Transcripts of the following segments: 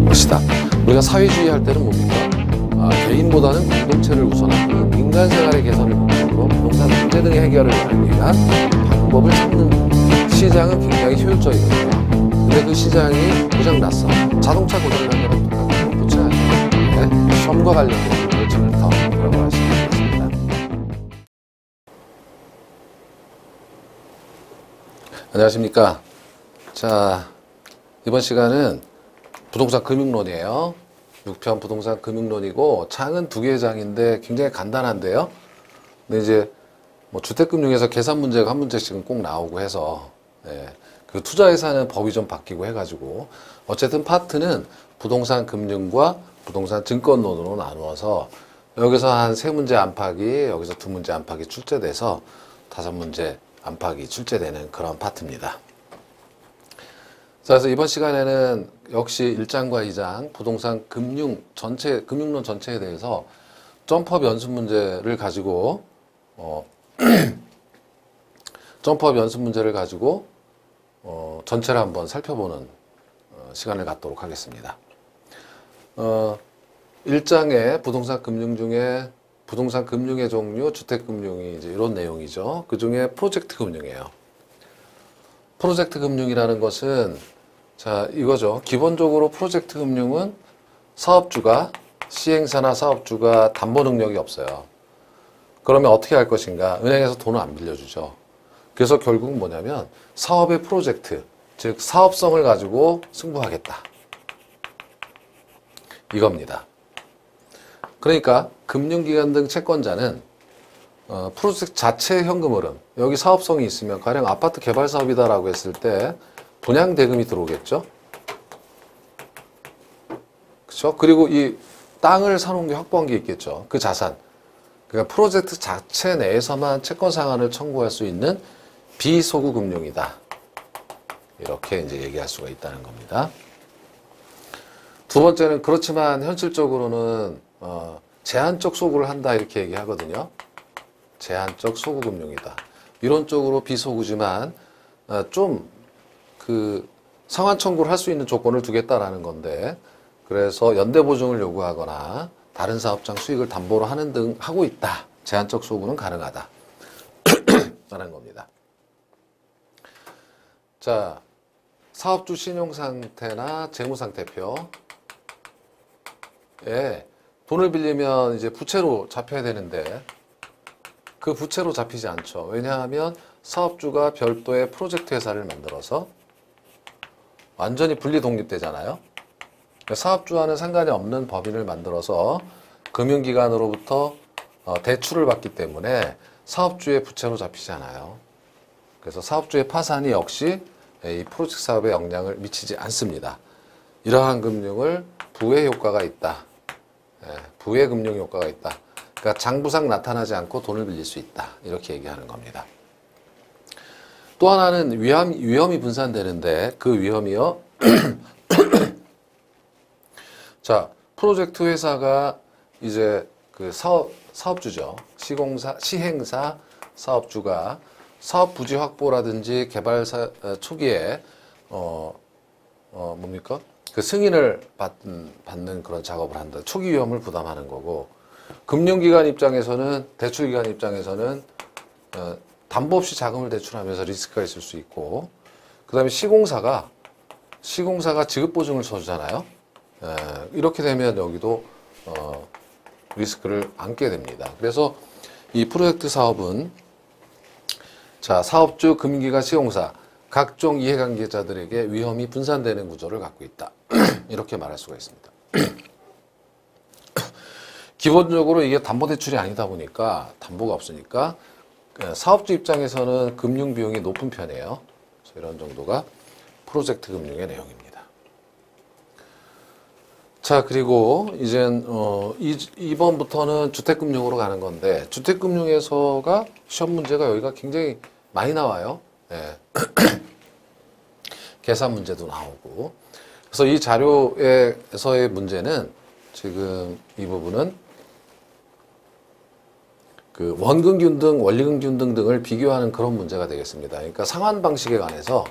것이다. 우리가 사회주의 할 때는 뭡니까? 개인보다는 공동체를 우선하고 인간 생활의 개선을 목적으로 부동산 문제 등의 해결을 위한 방법을 찾는 시장은 굉장히 효율적이거든요. 근데 그 시장이 고장났어. 자동차 고장난 거랑 똑같은 거 고쳐야죠. 네? 시험과 관련된 부분을 지금 더 들어갈 수 있습니다. 안녕하십니까. 자, 이번 시간은 부동산 금융론이에요. 6편 부동산 금융론이고 장은 2개의 장인데 굉장히 간단한데요. 근데 이제 뭐 주택금융에서 계산 문제가 한 문제씩은 꼭 나오고 해서 그 투자예산은 법이 좀 바뀌고 해가지고 어쨌든 파트는 부동산 금융과 부동산 증권론으로 나누어서 여기서 한 3문제 안팎이 여기서 2문제 안팎이 출제돼서 5문제 안팎이 출제되는 그런 파트입니다. 자, 그래서 이번 시간에는 역시 1장과 2장 부동산 금융론 전체에 대해서 점프업 연습 문제를 가지고 점프업 연습 문제를 가지고 전체를 한번 살펴보는 시간을 갖도록 하겠습니다. 1장의 부동산 금융 중에 부동산 금융의 종류, 주택금융이 이제 이런 내용이죠. 그 중에 프로젝트 금융이에요. 프로젝트 금융이라는 것은 자, 이거죠. 기본적으로 프로젝트 금융은 사업주가, 시행사나 사업주가 담보 능력이 없어요. 그러면 어떻게 할 것인가? 은행에서 돈을 안 빌려주죠. 그래서 결국은 뭐냐면 사업의 프로젝트, 즉 사업성을 가지고 승부하겠다. 이겁니다. 그러니까 금융기관 등 채권자는 프로젝트 자체의 현금 흐름, 여기 사업성이 있으면 가령 아파트 개발 사업이다라고 했을 때 분양 대금이 들어오겠죠. 그렇죠? 그리고 이 땅을 사놓은 게 확보한 게 있겠죠. 그 자산. 그러니까 프로젝트 자체 내에서만 채권 상환을 청구할 수 있는 비소구 금융이다. 이렇게 이제 얘기할 수가 있다는 겁니다. 두 번째는 그렇지만 현실적으로는 제한적 소구를 한다 이렇게 얘기하거든요. 제한적 소구 금융이다. 이론적으로 비소구지만 좀 그 상환 청구를 할 수 있는 조건을 두겠다라는 건데, 그래서 연대 보증을 요구하거나 다른 사업장 수익을 담보로 하는 등 하고 있다. 제한적 소구는 가능하다. 라는 겁니다. 자, 사업주 신용 상태나 재무 상태표. 돈을 빌리면 이제 부채로 잡혀야 되는데 그 부채로 잡히지 않죠. 왜냐하면 사업주가 별도의 프로젝트 회사를 만들어서 완전히 분리 독립되잖아요. 사업주와는 상관이 없는 법인을 만들어서 금융기관으로부터 대출을 받기 때문에 사업주의 부채로 잡히지 않아요. 그래서 사업주의 파산이 역시 이 프로젝트 사업에 영향을 미치지 않습니다. 이러한 금융을 부의 효과가 있다. 부의 금융 효과가 있다. 그러니까 장부상 나타나지 않고 돈을 빌릴 수 있다. 이렇게 얘기하는 겁니다. 또 하나는 위험이 분산되는데 그 위험이요. 자, 프로젝트 회사가 이제 그 사업주죠. 시행사, 사업주가 사업 부지 확보라든지 개발 초기에 뭡니까? 그 승인을 받는 그런 작업을 한다. 초기 위험을 부담하는 거고, 금융기관 입장에서는, 대출기관 입장에서는 담보 없이 자금을 대출하면서 리스크가 있을 수 있고, 그 다음에 시공사가 지급보증을 서주잖아요. 이렇게 되면 여기도 리스크를 안게 됩니다. 그래서 이 프로젝트 사업은 자, 사업주, 금융기관, 시공사 각종 이해관계자들에게 위험이 분산되는 구조를 갖고 있다. 이렇게 말할 수가 있습니다. 기본적으로 이게 담보대출이 아니다 보니까 담보가 없으니까 사업주 입장에서는 금융 비용이 높은 편이에요. 그래서 이런 정도가 프로젝트 금융의 내용입니다. 자, 그리고 이젠 이번부터는 주택금융으로 가는 건데, 주택금융에서가 시험 문제가 여기가 굉장히 많이 나와요. 계산 문제도 나오고. 그래서 이 자료에서의 문제는 지금 이 부분은 그 원금균등, 원리금균등 등을 비교하는 그런 문제가 되겠습니다. 그러니까 상환 방식에 관해서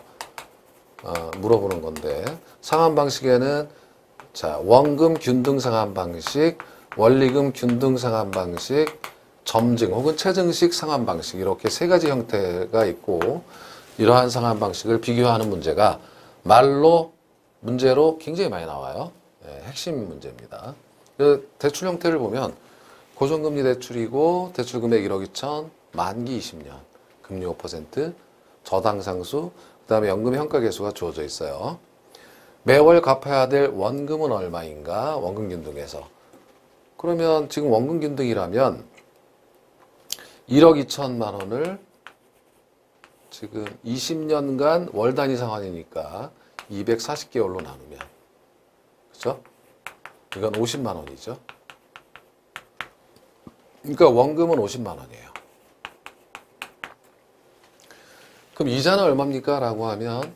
물어보는 건데, 상환 방식에는 자, 원금 균등 상환 방식, 원리금 균등 상환 방식, 점증 혹은 체증식 상환 방식 이렇게 세 가지 형태가 있고 이러한 상환 방식을 비교하는 문제가 문제로 굉장히 많이 나와요. 핵심 문제입니다. 대출 형태를 보면 고정금리 대출이고 대출 금액 1억 2천, 만기 20년, 금리 5%, 저당상수, 그 다음에 연금 현가계수가 주어져 있어요. 매월 갚아야 될 원금은 얼마인가? 원금균등에서. 그러면 지금 원금균등이라면 1억 2천만 원을 지금 20년간 월 단위 상환이니까 240개월로 나누면, 그죠? 이건 50만 원이죠. 그러니까 원금은 50만 원이에요. 그럼 이자는 얼마입니까? 라고 하면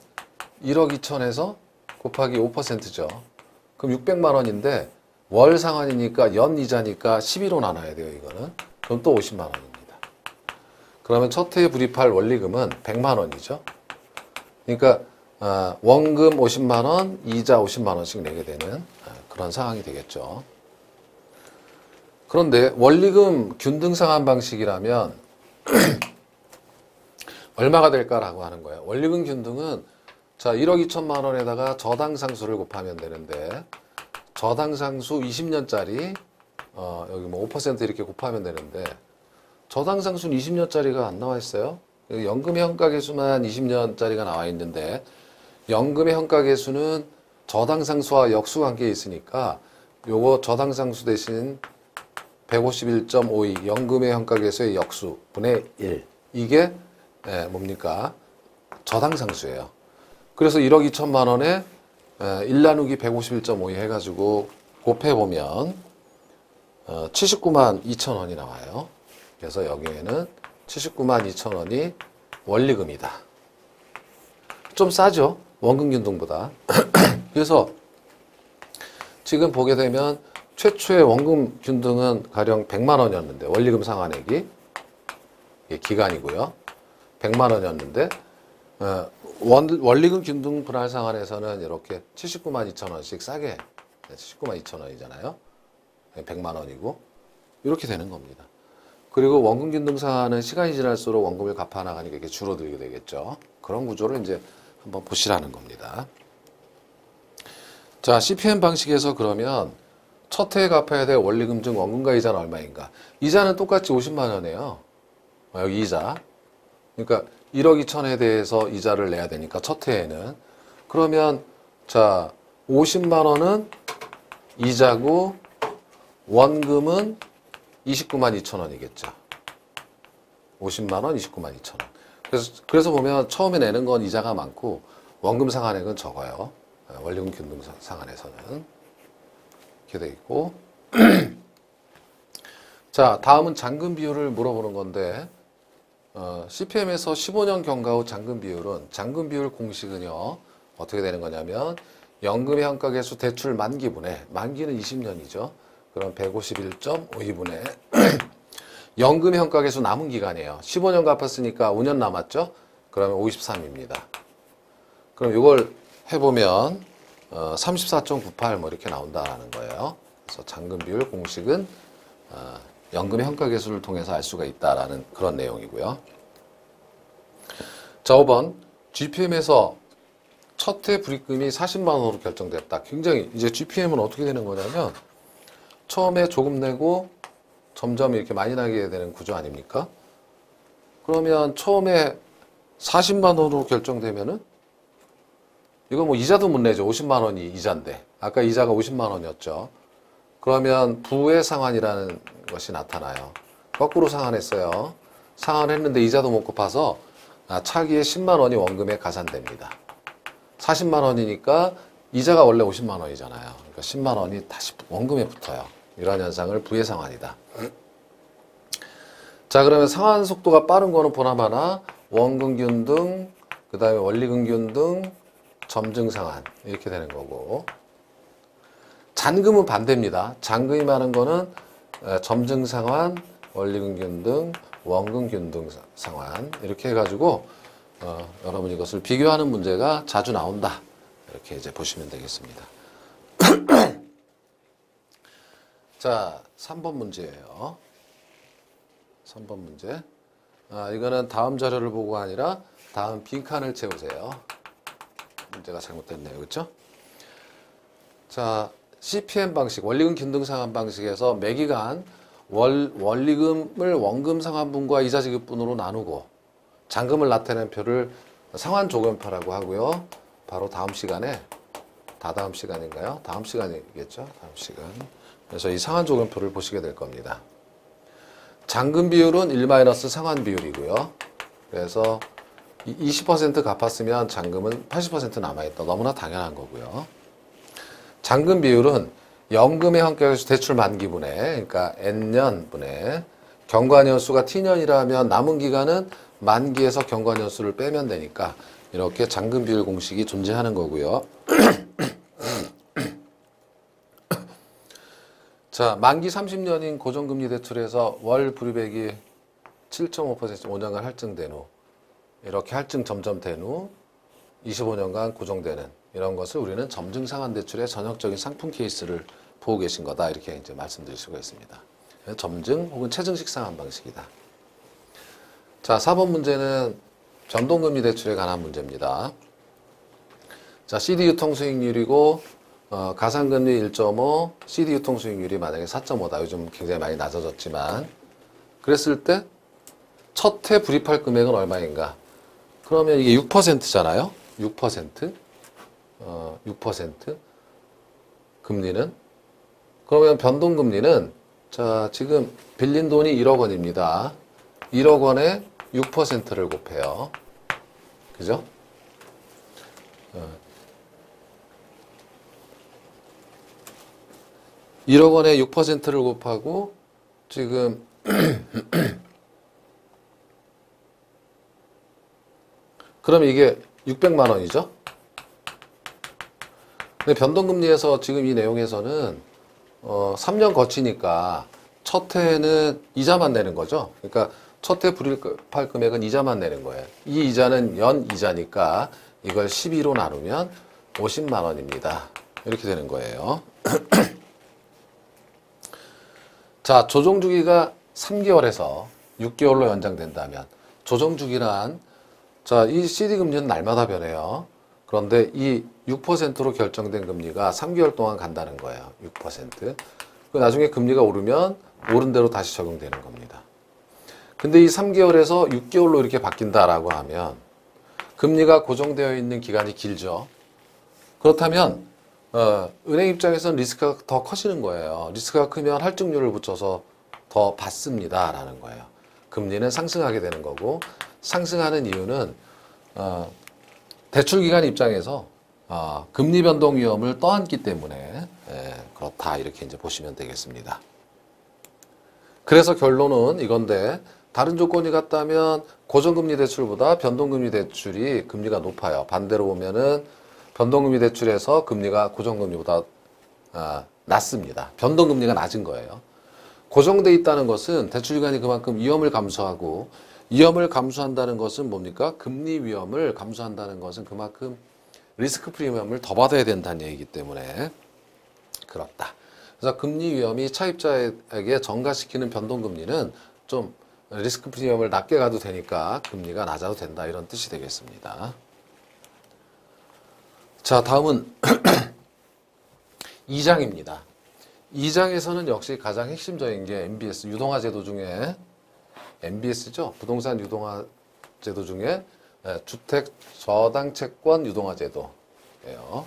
1억 2천에서 곱하기 5%죠. 그럼 600만 원인데 월 상환이니까 연 이자니까 12로 나눠야 돼요. 이거는. 그럼 또 50만 원입니다. 그러면 첫 해에 불입할 원리금은 100만 원이죠. 그러니까 원금 50만 원, 이자 50만 원씩 내게 되는 그런 상황이 되겠죠. 그런데 원리금 균등 상환 방식이라면 얼마가 될까라고 하는 거예요. 원리금 균등은 자 1억 2천만 원에다가 저당상수를 곱하면 되는데 저당상수 20년짜리 여기 뭐 5% 이렇게 곱하면 되는데 저당상수는 20년짜리가 안 나와 있어요. 연금의 현가계수만 20년짜리가 나와 있는데 연금의 현가계수는 저당상수와 역수관계에 있으니까 요거 저당상수 대신 151.52 연금의 현가계수의 역수 분의 1 이게 뭡니까? 저당상수예요. 그래서 1억 2천만 원에 1 나누기 151.52 해가지고 곱해보면 79만 2천 원이 나와요. 그래서 여기에는 79만 2천 원이 원리금이다. 좀 싸죠? 원금균등보다. 그래서 지금 보게 되면 최초의 원금균등은 가령 100만 원이었는데 원리금 상환액이 기간이고요. 100만 원이었는데 원리금 균등 분할 상환에서는 이렇게 79만 2천 원씩 싸게 79만 2천 원이잖아요. 100만 원이고 이렇게 되는 겁니다. 그리고 원금 균등 상환은 시간이 지날수록 원금을 갚아 나가니까 이렇게 줄어들게 되겠죠. 그런 구조를 이제 한번 보시라는 겁니다. 자, CPM 방식에서 그러면 첫 해에 갚아야 될 원리금 중 원금과 이자는 얼마인가? 이자는 똑같이 50만 원이에요. 여기 이자. 그러니까 1억 2천에 대해서 이자를 내야 되니까 첫 해에는. 그러면 자 50만 원은 이자고 원금은 29만 2천 원이겠죠. 50만 원, 29만 2천 원. 그래서 보면 처음에 내는 건 이자가 많고 원금 상환액은 적어요. 원리금 균등 상환에서는. 이렇게 돼 있고. 자, 다음은 잔금 비율을 물어보는 건데 CPM에서 15년 경과 후 잔금 비율은 잔금 비율 공식은요. 어떻게 되는 거냐면 연금의 현가계수 대출 만기분의 만기는 20년이죠. 그럼 151.52분의 연금의 현가계수 남은 기간이에요. 15년 갚았으니까 5년 남았죠. 그러면 53입니다. 그럼 이걸 해보면 34.98 뭐 이렇게 나온다라는 거예요. 그래서 잔금 비율 공식은 연금의 현가계수를 통해서 알 수가 있다라는 그런 내용이고요. 자, 5번 GPM에서 첫 해 불입금이 40만 원으로 결정됐다. 굉장히 이제 GPM은 어떻게 되는 거냐면 처음에 조금 내고 점점 이렇게 많이 나게 되는 구조 아닙니까? 그러면 처음에 40만 원으로 결정되면은 이거 뭐 이자도 못 내죠. 50만 원이 이자인데 아까 이자가 50만 원이었죠. 그러면 부의 상환이라는 것이 나타나요. 거꾸로 상환했어요. 상환했는데 이자도 못 갚아서 차기에 10만 원이 원금에 가산됩니다. 40만 원이니까 이자가 원래 50만 원이잖아요. 그러니까 10만 원이 다시 원금에 붙어요. 이러한 현상을 부의 상환이다. 자, 그러면 상환 속도가 빠른 거는 보나마나 원금 균등, 그 다음에 원리금 균등, 점증 상환 이렇게 되는 거고 잔금은 반대입니다. 잔금이 많은 거는 점증 상환, 원리금 균등, 원금 균등 상환 이렇게 해가지고 여러분 이것을 비교하는 문제가 자주 나온다. 이렇게 이제 보시면 되겠습니다. 자, 3번 문제예요. 3번 문제. 이거는 다음 자료를 보고 아니라 다음 빈칸을 채우세요. 문제가 잘못됐네요. 그렇죠? 자, CPM 방식, 원리금 균등상환 방식에서 매기간 원리금을 원금 상환분과 이자 지급분으로 나누고 잔금을 나타낸 표를 상환조건표라고 하고요. 바로 다음 시간에, 다다음 시간인가요? 다음 시간이겠죠? 다음 시간. 그래서 이 상환조건표를 보시게 될 겁니다. 잔금 비율은 1 상환 비율이고요. 그래서 20% 갚았으면 잔금은 80% 남아있다. 너무나 당연한 거고요. 잔금 비율은 연금의 환경에서 대출 만기분에, 그러니까 N년분에 경과년수가 T년이라면 남은 기간은 만기에서 경과년수를 빼면 되니까 이렇게 잔금 비율 공식이 존재하는 거고요. 자, 만기 30년인 고정금리 대출에서 월 불이백이 7.5% 5년간 할증된 후, 이렇게 할증 점점 된 후 25년간 고정되는 이런 것을 우리는 점증상환 대출의 전형적인 상품 케이스를 보고 계신 거다. 이렇게 이제 말씀드릴 수가 있습니다. 점증 혹은 체증식 상환 방식이다. 자, 4번 문제는 변동금리 대출에 관한 문제입니다. 자, CD 유통 수익률이고 가상금리 1.5, CD 유통 수익률이 만약에 4.5다. 요즘 굉장히 많이 낮아졌지만 그랬을 때 첫 해 불입할 금액은 얼마인가? 그러면 이게 6%잖아요. 6%? 6% 금리는? 그러면 변동금리는 자, 지금 빌린 돈이 1억 원입니다. 1억 원에 6%를 곱해요. 그죠? 1억 원에 6%를 곱하고 지금 그럼 이게 600만 원이죠? 근데 변동금리에서 지금 이 내용에서는 3년 거치니까 첫 해는 이자만 내는 거죠. 그러니까 첫 해 불입할 금액은 이자만 내는 거예요. 이 이자는 연 이자니까 이걸 12로 나누면 50만 원입니다. 이렇게 되는 거예요. 자, 조정주기가 3개월에서 6개월로 연장된다면 조정주기란 자, 이 CD 금리는 날마다 변해요. 그런데 이 6%로 결정된 금리가 3개월 동안 간다는 거예요. 6%. 그 나중에 금리가 오르면 오른 대로 다시 적용되는 겁니다. 근데 이 3개월에서 6개월로 이렇게 바뀐다라고 하면 금리가 고정되어 있는 기간이 길죠. 그렇다면 은행 입장에서는 리스크가 더 커지는 거예요. 리스크가 크면 할증률을 붙여서 더 받습니다라는 거예요. 금리는 상승하게 되는 거고 상승하는 이유는 대출기관 입장에서 금리 변동 위험을 떠안기 때문에 그렇다 이렇게 이제 보시면 되겠습니다. 그래서 결론은 이건데 다른 조건이 같다면 고정금리 대출보다 변동금리 대출이 금리가 높아요. 반대로 보면은 변동금리 대출에서 금리가 고정금리보다 낮습니다. 변동금리가 낮은 거예요. 고정돼 있다는 것은 대출기관이 그만큼 위험을 감수하고 위험을 감수한다는 것은 뭡니까? 금리 위험을 감수한다는 것은 그만큼 리스크 프리미엄을 더 받아야 된다는 얘기이기 때문에 그렇다. 그래서 금리 위험이 차입자에게 전가시키는 변동금리는 좀 리스크 프리미엄을 낮게 가도 되니까 금리가 낮아도 된다 이런 뜻이 되겠습니다. 자, 다음은 2장입니다. 2장에서는 역시 가장 핵심적인 게 MBS 유동화 제도 중에 MBS죠. 부동산 유동화 제도 중에 주택 저당 채권 유동화 제도예요.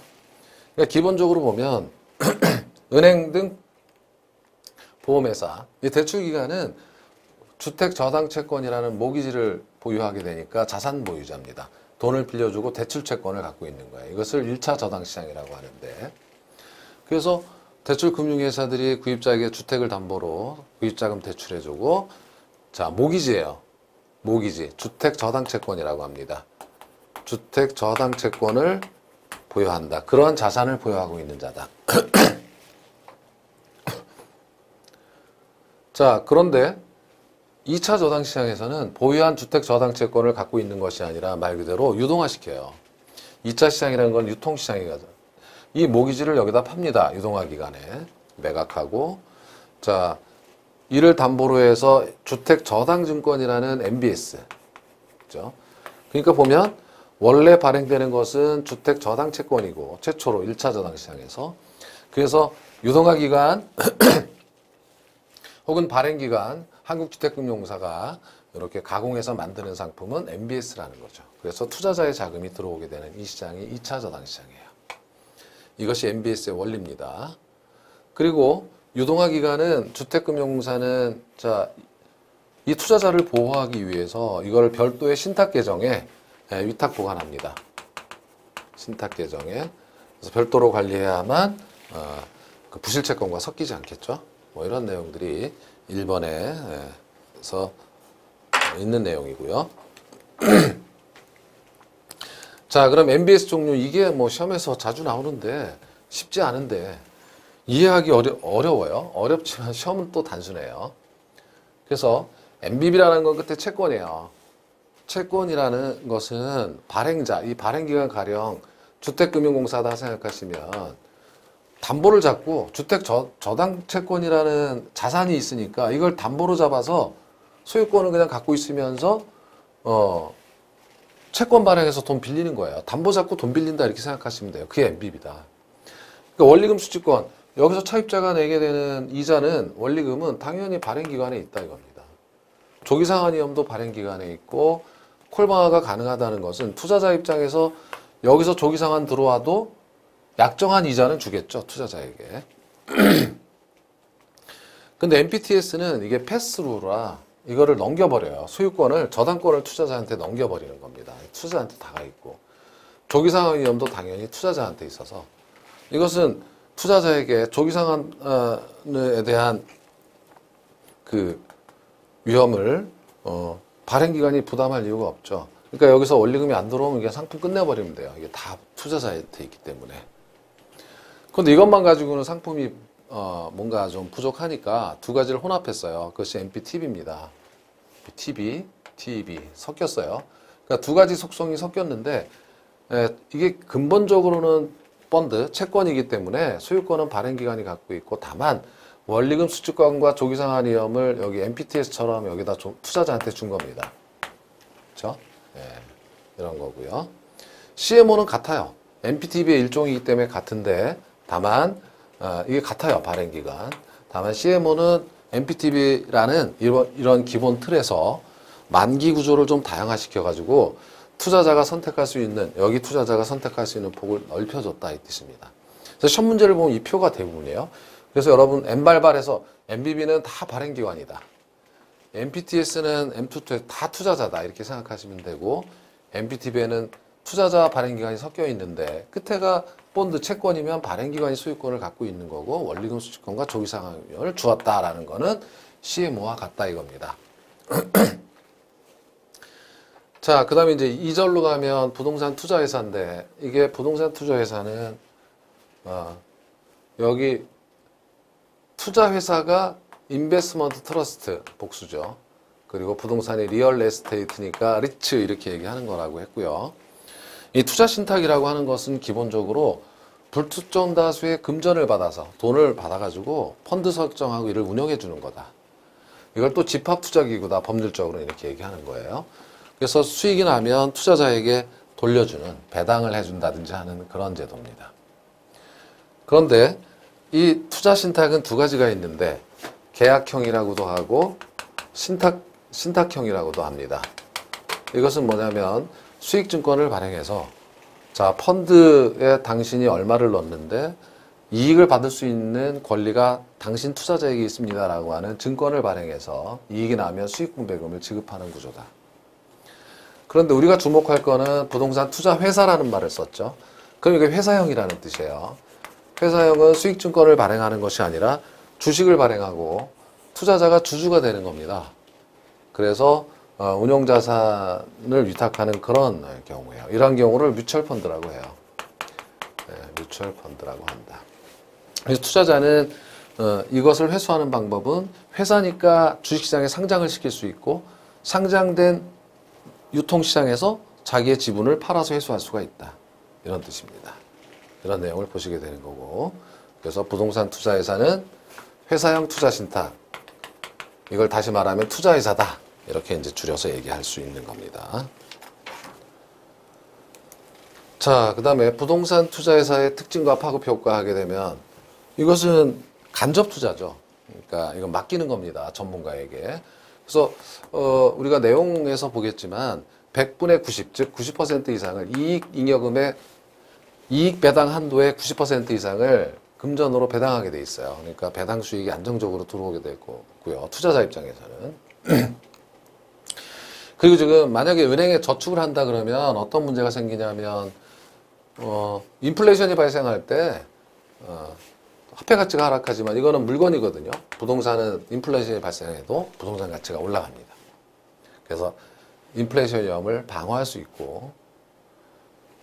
그러니까 기본적으로 보면 은행 등 보험회사 이 대출 기관은 주택 저당 채권이라는 모기지를 보유하게 되니까 자산 보유자입니다. 돈을 빌려주고 대출 채권을 갖고 있는 거예요. 이것을 1차 저당 시장이라고 하는데 그래서 대출 금융회사들이 구입자에게 주택을 담보로 구입자금 대출해주고 자, 모기지예요. 모기지. 주택 저당 채권이라고 합니다. 주택 저당 채권을 보유한다. 그러한 자산을 보유하고 있는 자다. 자, 그런데 2차 저당 시장에서는 보유한 주택 저당 채권을 갖고 있는 것이 아니라 말 그대로 유동화시켜요. 2차 시장이라는 건 유통시장이거든. 이 모기지를 여기다 팝니다. 유동화 기간에 매각하고 자, 이를 담보로 해서 주택저당증권이라는 MBS. 그죠? 그러니까 보면 원래 발행되는 것은 주택저당채권이고 최초로 1차 저당시장에서 그래서 유동화기관 혹은 발행기관 한국주택금융공사가 이렇게 가공해서 만드는 상품은 MBS라는 거죠. 그래서 투자자의 자금이 들어오게 되는 이 시장이 2차 저당시장이에요. 이것이 MBS의 원리입니다. 그리고 유동화기관은 주택금융공사는 자, 이 투자자를 보호하기 위해서 이걸 별도의 신탁계정에 위탁 보관합니다. 신탁계정에 그래서 별도로 관리해야만 그 부실채권과 섞이지 않겠죠. 뭐 이런 내용들이 1번에서 있는 내용이고요. 자, 그럼 MBS 종류 이게 뭐 시험에서 자주 나오는데 쉽지 않은데 이해하기 어려워요. 어렵지만 시험은 또 단순해요. 그래서 MBB라는 건 그때 채권이에요. 채권이라는 것은 발행자, 이 발행기관 가령 주택금융공사다 생각하시면 담보를 잡고 주택저당채권이라는 자산이 있으니까 이걸 담보로 잡아서 소유권을 그냥 갖고 있으면서 채권 발행해서 돈 빌리는 거예요. 담보 잡고 돈 빌린다 이렇게 생각하시면 돼요. 그게 MBB다. 그러니까 원리금 수취권 여기서 차입자가 내게 되는 이자는 원리금은 당연히 발행기관에 있다 이겁니다. 조기상환위험도 발행기관에 있고 콜방화가 가능하다는 것은 투자자 입장에서 여기서 조기상환 들어와도 약정한 이자는 주겠죠. 투자자에게. 근데 MPTS는 이게 패스루라 이거를 넘겨버려요. 소유권을 저당권을 투자자한테 넘겨버리는 겁니다. 투자자한테 다가 있고 조기상환위험도 당연히 투자자한테 있어서 이것은 투자자에게 조기상환에 대한 그 위험을 발행기관이 부담할 이유가 없죠. 그러니까 여기서 원리금이 안 들어오면 그냥 상품 끝내버리면 돼요. 이게 다 투자자한테 있기 때문에. 그런데 이것만 가지고는 상품이 뭔가 좀 부족하니까 두 가지를 혼합했어요. 그것이 MPTB입니다. TB 섞였어요. 그러니까 두 가지 속성이 섞였는데 이게 근본적으로는 펀드, 채권이기 때문에 소유권은 발행기관이 갖고 있고 다만 원리금 수취권과 조기상환위험을 여기 MPTS처럼 여기다 투자자한테 준 겁니다. 그렇죠? 네, 이런 거고요. CMO는 같아요. MPTB의 일종이기 때문에 같은데 다만 이게 같아요. 발행기관. 다만 CMO는 MPTB라는 이런 기본 틀에서 만기 구조를 좀 다양화시켜가지고 투자자가 선택할 수 있는 여기 투자자가 선택할 수 있는 폭을 넓혀줬다 이 뜻입니다. 그래서 시험 문제를 보면 이 표가 대부분이에요. 그래서 여러분 M발발에서 MBB는 다 발행기관이다. MPTS는 M22에 다 투자자다 이렇게 생각하시면 되고 MPTB에는 투자자 발행기관이 섞여 있는데 끝에가 본드 채권이면 발행기관이 소유권을 갖고 있는 거고 원리금 수취권과 조기상환을 주었다라는 거는 CMO와 같다 이겁니다. 자, 그 다음에 이제 2절로 가면 부동산 투자회사인데 이게 부동산 투자회사는 여기 투자회사가 인베스먼트 트러스트 복수죠. 그리고 부동산이 리얼 에스테이트니까 리츠 이렇게 얘기하는 거라고 했고요. 이 투자신탁이라고 하는 것은 기본적으로 불특정 다수의 금전을 받아서 돈을 받아가지고 펀드 설정하고 이를 운영해 주는 거다. 이걸 또 집합투자기구다. 법률적으로 이렇게 얘기하는 거예요. 그래서 수익이 나면 투자자에게 돌려주는 배당을 해준다든지 하는 그런 제도입니다. 그런데 이 투자신탁은 두 가지가 있는데 계약형이라고도 하고 신탁형이라고도 합니다. 이것은 뭐냐면 수익증권을 발행해서 자 펀드에 당신이 얼마를 넣었는데 이익을 받을 수 있는 권리가 당신 투자자에게 있습니다라고 하는 증권을 발행해서 이익이 나면 수익분배금을 지급하는 구조다. 그런데 우리가 주목할 거는 부동산 투자회사라는 말을 썼죠. 그럼 이게 회사형이라는 뜻이에요. 회사형은 수익증권을 발행하는 것이 아니라 주식을 발행하고 투자자가 주주가 되는 겁니다. 그래서 운용자산을 위탁하는 그런 경우예요. 이러한 경우를 뮤추얼펀드라고 해요. 네, 뮤추얼펀드라고 한다. 그래서 투자자는 이것을 회수하는 방법은 회사니까 주식시장에 상장을 시킬 수 있고 상장된 유통시장에서 자기의 지분을 팔아서 회수할 수가 있다. 이런 뜻입니다. 이런 내용을 보시게 되는 거고 그래서 부동산 투자회사는 회사형 투자 신탁. 이걸 다시 말하면 투자회사다. 이렇게 이제 줄여서 얘기할 수 있는 겁니다. 자, 그 다음에 부동산 투자회사의 특징과 파급 효과 하게 되면 이것은 간접 투자죠. 그러니까 이건 맡기는 겁니다. 전문가에게. 그래서 우리가 내용에서 보겠지만 100분의 90, 즉 90% 이상을 이익 잉여금의 이익 배당 한도의 90% 이상을 금전으로 배당하게 돼 있어요. 그러니까 배당 수익이 안정적으로 들어오게 되고요. 투자자 입장에서는. 그리고 지금 만약에 은행에 저축을 한다 그러면 어떤 문제가 생기냐면 인플레이션이 발생할 때 화폐 가치가 하락하지만 이거는 물건이거든요. 부동산은 인플레이션이 발생해도 부동산 가치가 올라갑니다. 그래서 인플레이션 위험을 방어할 수 있고,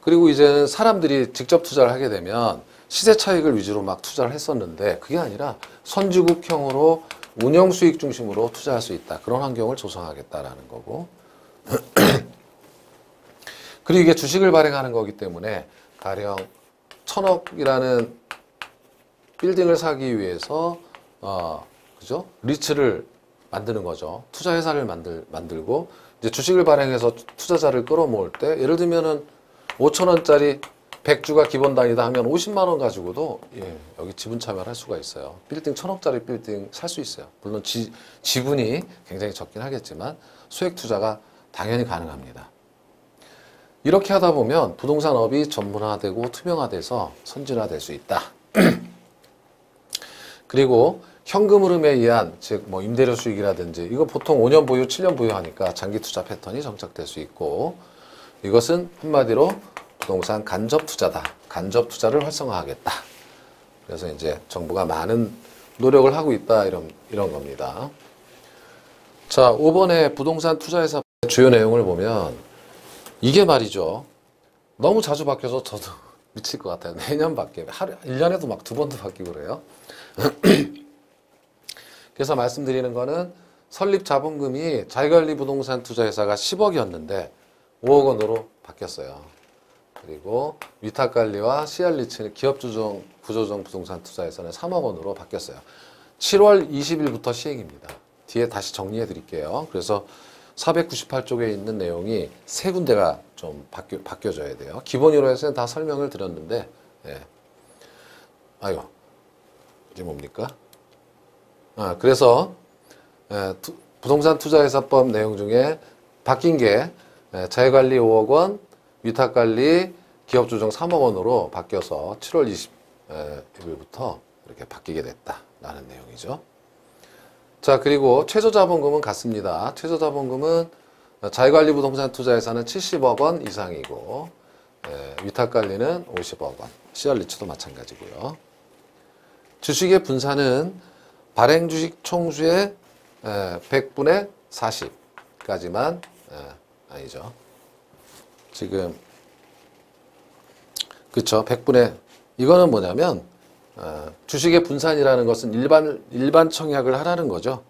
그리고 이제는 사람들이 직접 투자를 하게 되면 시세 차익을 위주로 막 투자를 했었는데 그게 아니라 선진국형으로 운영 수익 중심으로 투자할 수 있다. 그런 환경을 조성하겠다라는 거고. 그리고 이게 주식을 발행하는 거기 때문에 가령 1000억이라는 빌딩을 사기 위해서 그죠? 리츠를 만드는 거죠. 투자 회사를 만들고 이제 주식을 발행해서 투자자를 끌어모을 때 예를 들면은 5,000원짜리 100주가 기본단위다 하면 50만 원 가지고도 여기 지분 참여를 할 수가 있어요. 빌딩 1000억짜리 빌딩 살 수 있어요. 물론 지분이 굉장히 적긴 하겠지만 소액 투자가 당연히 가능합니다. 이렇게 하다 보면 부동산업이 전문화되고 투명화돼서 선진화될 수 있다. 그리고 현금 흐름에 의한 즉 뭐 임대료 수익이라든지 이거 보통 5년 보유, 7년 보유하니까 장기 투자 패턴이 정착될 수 있고, 이것은 한마디로 부동산 간접 투자다. 간접 투자를 활성화하겠다. 그래서 이제 정부가 많은 노력을 하고 있다 이런 겁니다. 자, 5번에 부동산 투자회사 주요 내용을 보면 이게 말이죠. 너무 자주 바뀌어서 저도 미칠 것 같아요. 매년 바뀌어요. 1년에도 막 2번도 바뀌고 그래요. 그래서 말씀드리는 거는 설립 자본금이 자기관리 부동산 투자회사가 10억이었는데 5억 원으로 바뀌었어요. 그리고 위탁관리와 CR리츠 기업조정, 구조조정 부동산 투자에서는 3억 원으로 바뀌었어요. 7월 20일부터 시행입니다. 뒤에 다시 정리해 드릴게요. 그래서 498쪽에 있는 내용이 세 군데가 좀 바뀌어져야 돼요. 기본으로서는 다 설명을 드렸는데, 아이고, 이게 뭡니까? 그래서 부동산 투자회사법 내용 중에 바뀐 게 자회관리 5억 원, 위탁관리, 기업조정 3억 원으로 바뀌어서 7월 20일부터 이렇게 바뀌게 됐다라는 내용이죠. 자, 그리고 최저자본금은 같습니다. 최저자본금은 자회관리 부동산 투자회사는 70억 원 이상이고 위탁관리는 50억 원, CR리츠도 마찬가지고요. 주식의 분산은 발행주식 총수의 100분의 40까지만 아니죠. 지금 그쵸, 100분의 이거는 뭐냐면 주식의 분산이라는 것은 일반 청약을 하라는 거죠.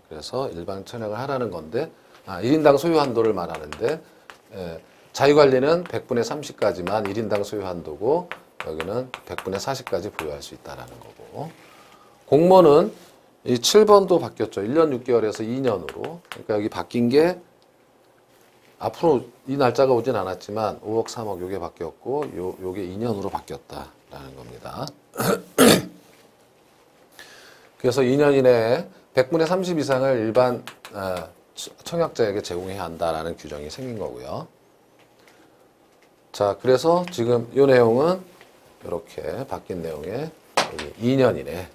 그래서 일반 청약을 하라는 건데 1인당 소유 한도를 말하는데 자유관리는 100분의 30까지만 1인당 소유 한도고 여기는 100분의 40까지 보유할 수 있다라는 거고, 공모는 이 7번도 바뀌었죠. 1년 6개월에서 2년으로. 그러니까 여기 바뀐 게 앞으로 이 날짜가 오진 않았지만 5억, 3억 요게 바뀌었고 요게 2년으로 바뀌었다라는 겁니다. 그래서 2년 이내에 100분의 30 이상을 일반 청약자에게 제공해야 한다라는 규정이 생긴 거고요. 자, 그래서 지금 이 내용은 이렇게 바뀐 내용에 2년 이내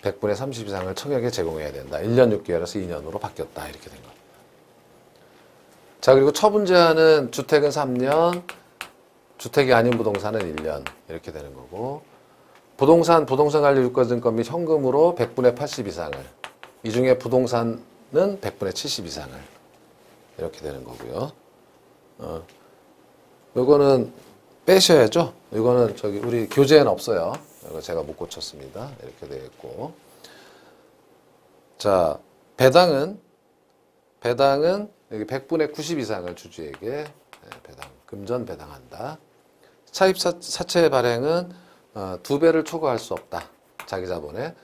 100분의 30 이상을 청약에 제공해야 된다. 1년 6개월에서 2년으로 바뀌었다. 이렇게 된 겁니다. 자, 그리고 처분 제한은 주택은 3년, 주택이 아닌 부동산은 1년 이렇게 되는 거고, 부동산관리 유가증권 및 현금으로 100분의 80 이상을, 이 중에 부동산은 100분의 70 이상을 이렇게 되는 거고요. 요거는 빼셔야죠. 이거는 저기 우리 교재에는 없어요. 이거 제가 못 고쳤습니다. 이렇게 되어 있고. 자, 배당은 여기 100분의 90 이상을 주주에게 금전 배당한다. 차입 사채 발행은 2배를 초과할 수 없다. 자기 자본에.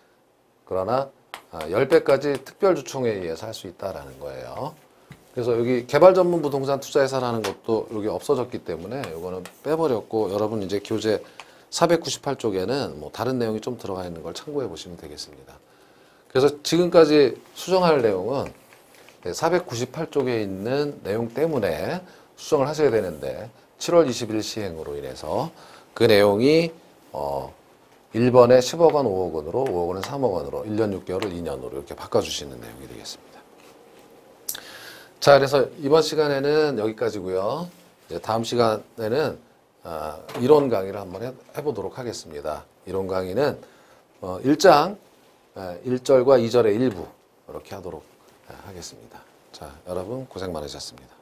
그러나 10배까지 특별주총에 의해서 할 수 있다라는 거예요. 그래서 여기 개발 전문 부동산 투자예산하는 것도 여기 없어졌기 때문에 이거는 빼버렸고, 여러분 이제 교재 498쪽에는 뭐 다른 내용이 좀 들어가 있는 걸 참고해 보시면 되겠습니다. 그래서 지금까지 수정할 내용은 498쪽에 있는 내용 때문에 수정을 하셔야 되는데, 7월 20일 시행으로 인해서 그 내용이 1번에 10억 원, 5억 원으로, 5억 원은 3억 원으로, 1년 6개월을 2년으로 이렇게 바꿔주시는 내용이 되겠습니다. 자, 그래서 이번 시간에는 여기까지고요. 이제 다음 시간에는 이론 강의를 한번 해보도록 하겠습니다. 이론 강의는 1장 1절과 2절의 일부 이렇게 하도록 하겠습니다. 자, 여러분 고생 많으셨습니다.